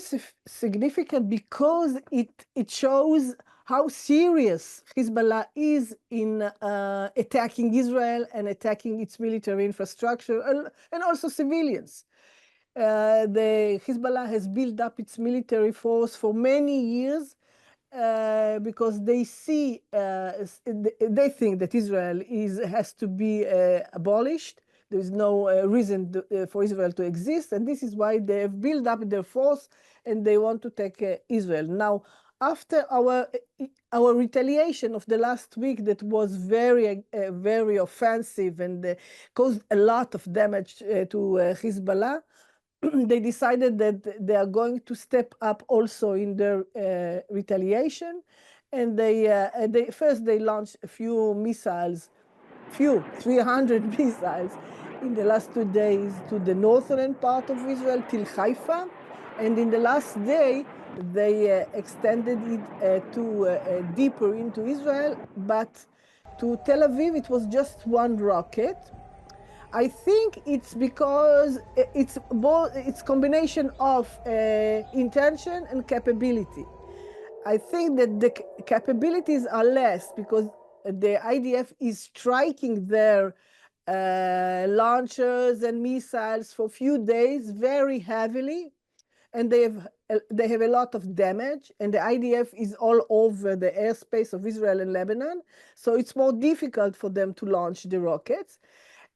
very significant because it shows how serious Hezbollah is in attacking Israel and attacking its military infrastructure and also civilians. The Hezbollah has built up its military force for many years because they see, they think that Israel has to be abolished. There is no reason for Israel to exist, and this is why they have built up their force and they want to take Israel. Now, after our retaliation of the last week that was very offensive and caused a lot of damage to Hezbollah, they decided that they are going to step up also in their retaliation, and they launched a few missiles, 300 missiles in the last 2 days to the northern part of Israel, till Haifa, and in the last day they extended it to deeper into Israel, but to Tel Aviv it was just one rocket. I think it's because it's combination of intention and capability. I think that the capabilities are less because the IDF is striking their launchers and missiles for a few days very heavily, and they have a lot of damage, and the IDF is all over the airspace of Israel and Lebanon, so it's more difficult for them to launch the rockets.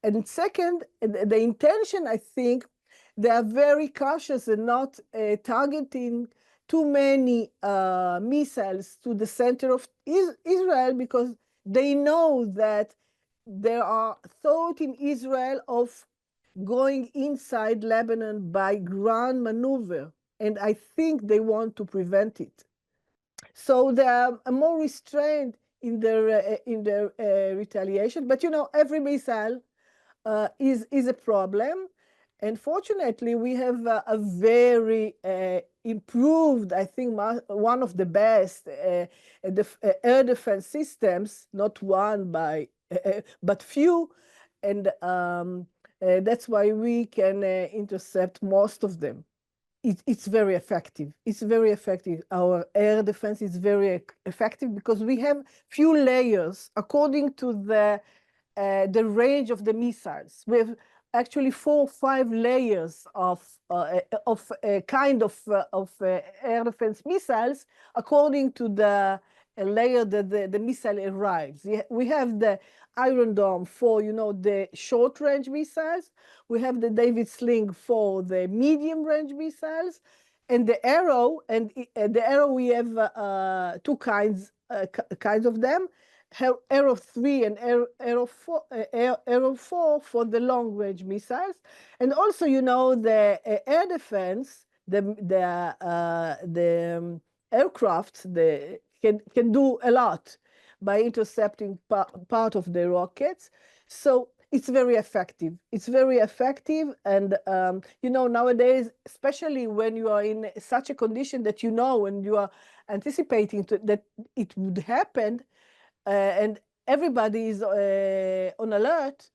And second, the intention, I think, they are very cautious and not targeting too many missiles to the center of Israel because they know that there are thoughts in Israel of going inside Lebanon by ground maneuver, and I think they want to prevent it. So they are more restrained in their retaliation. But you know, every missile is a problem. And fortunately, we have a very improved, I think, one of the best air defense systems, not one but few. And that's why we can intercept most of them. It's very effective. It's very effective. Our air defense is very effective because we have few layers according to the range of the missiles. We have actually 4 or 5 layers of kind of air defense missiles according to the layer that the missile arrives. We have the Iron Dome for, you know, the short-range missiles. We have the David Sling for the medium-range missiles, and the Arrow. And the Arrow, we have 2 kinds of them. Arrow 3 and Arrow 4 for the long-range missiles, and also, you know, the air defense, the aircraft, can do a lot by intercepting part of the rockets. So it's very effective. It's very effective, and you know, nowadays, especially when you are in such a condition that you know and you are anticipating that it would happen. And everybody is on alert.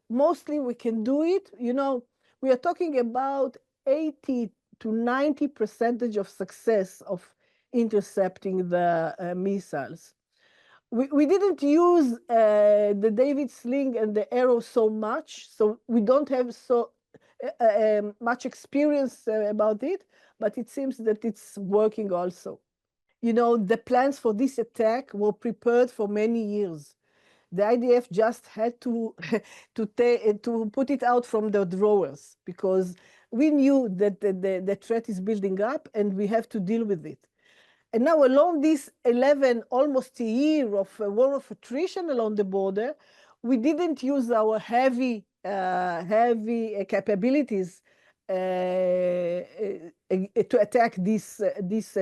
Mostly we can do it. You know, we are talking about 80 to 90% of success of intercepting the missiles. We didn't use the David Sling and the Arrow so much, so we don't have so much experience about it, but it seems that it's working also. You know, the plans for this attack were prepared for many years. The IDF just had to put it out from the drawers because we knew that the threat is building up and we have to deal with it. And now, along this almost a year of war of attrition along the border, we didn't use our heavy capabilities to attack these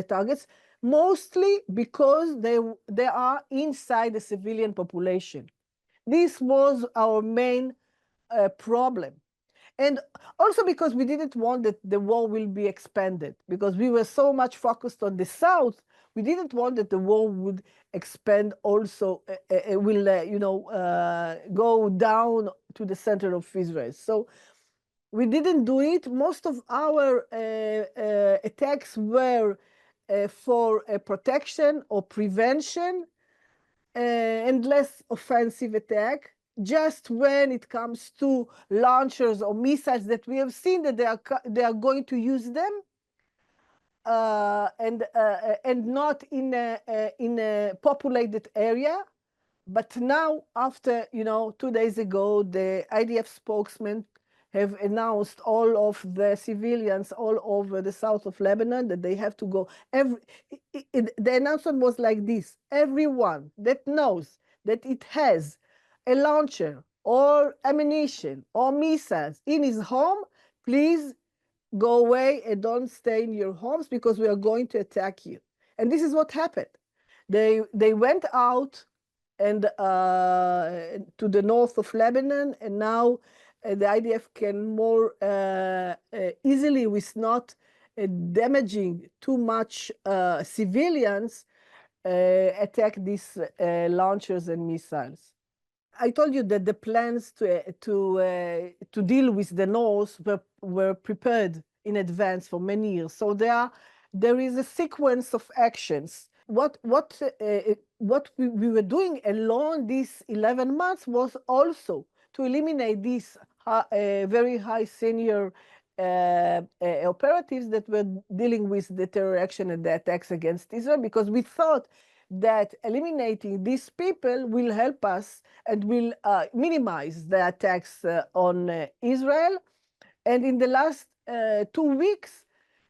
targets, mostly because they are inside the civilian population. This was our main problem. And also because we didn't want that the war will be expanded, because we were so much focused on the south, we didn't want that the war would expand also, go down to the center of Israel. So We didn't do it. Most of our attacks were for protection or prevention and less offensive attack. Just when it comes to launchers or missiles that we have seen that they are going to use them, and not in a populated area. But now, after 2 days ago, the IDF spokesman have announced all of the civilians all over the south of Lebanon that they have to go. The announcement was like this: everyone that knows that it has a launcher or ammunition or missiles in his home, please go away and don't stay in your homes because we are going to attack you. And this is what happened. They went out and to the north of Lebanon, and now the IDF can more easily, with not damaging too much civilians, attack these launchers and missiles. I told you that the plans to deal with the north were prepared in advance for many years. So there is a sequence of actions. What we were doing along these 11 months was also to eliminate these very high senior operatives that were dealing with the terror action and the attacks against Israel, because we thought that eliminating these people will help us and will minimize the attacks on Israel. And in the last 2 weeks,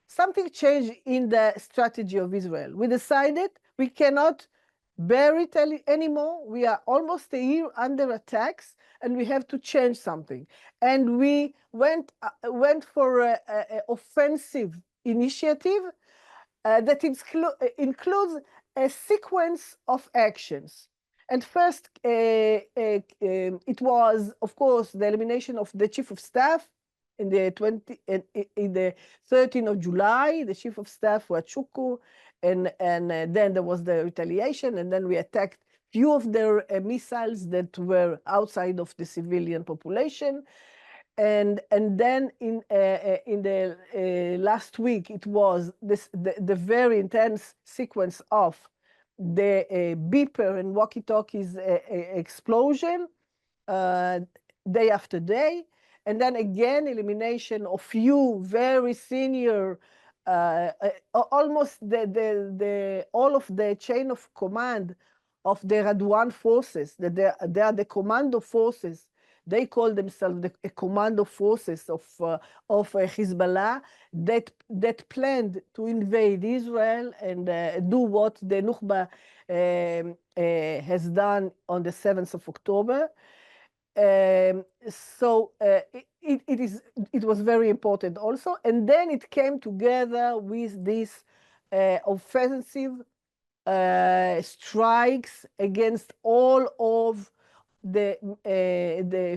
something changed in the strategy of Israel. We decided we cannot bear it anymore. We are almost a year under attacks, and we have to change something. And we went for an offensive initiative that includes a sequence of actions. And first, it was, of course, the elimination of the chief of staff in the 13th of July. The chief of staff was Chuku, and then there was the retaliation, and then we attacked few of their missiles that were outside of the civilian population. And then in the last week, it was the very intense sequence of the beeper and walkie-talkies explosion day after day, and then again elimination of few very senior, almost all of the chain of command of the Radwan forces. That they are the commando forces. They call themselves the commando forces of Hezbollah that planned to invade Israel and do what the Nukhba has done on the 7th of October. So it was very important also. And then it came together with this offensive strikes against all of the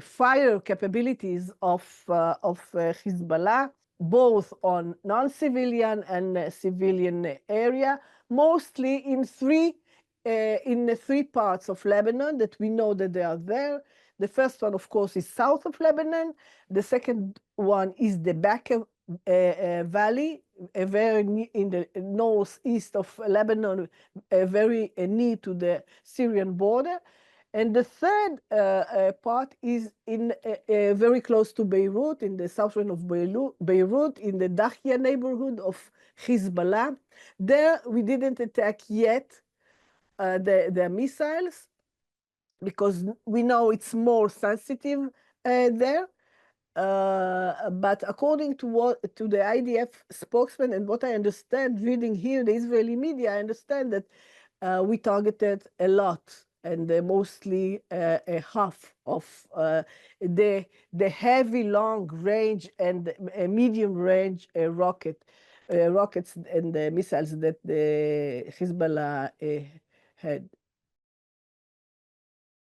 fire capabilities of Hezbollah, both on non-civilian and civilian area, mostly in the three parts of Lebanon that we know that they are there. The first one, of course, is south of Lebanon. The second one is the Bekaa Valley, very in the northeast of Lebanon, very near to the Syrian border. And the third part is in very close to Beirut, in the southern of Beirut, in the Dahia neighborhood of Hezbollah. There, we didn't attack yet the missiles, because we know it's more sensitive there. But according to the IDF spokesman, and what I understand reading here the Israeli media, I understand that we targeted a lot, and mostly half of the heavy long range and medium range rockets and the missiles that the Hezbollah had.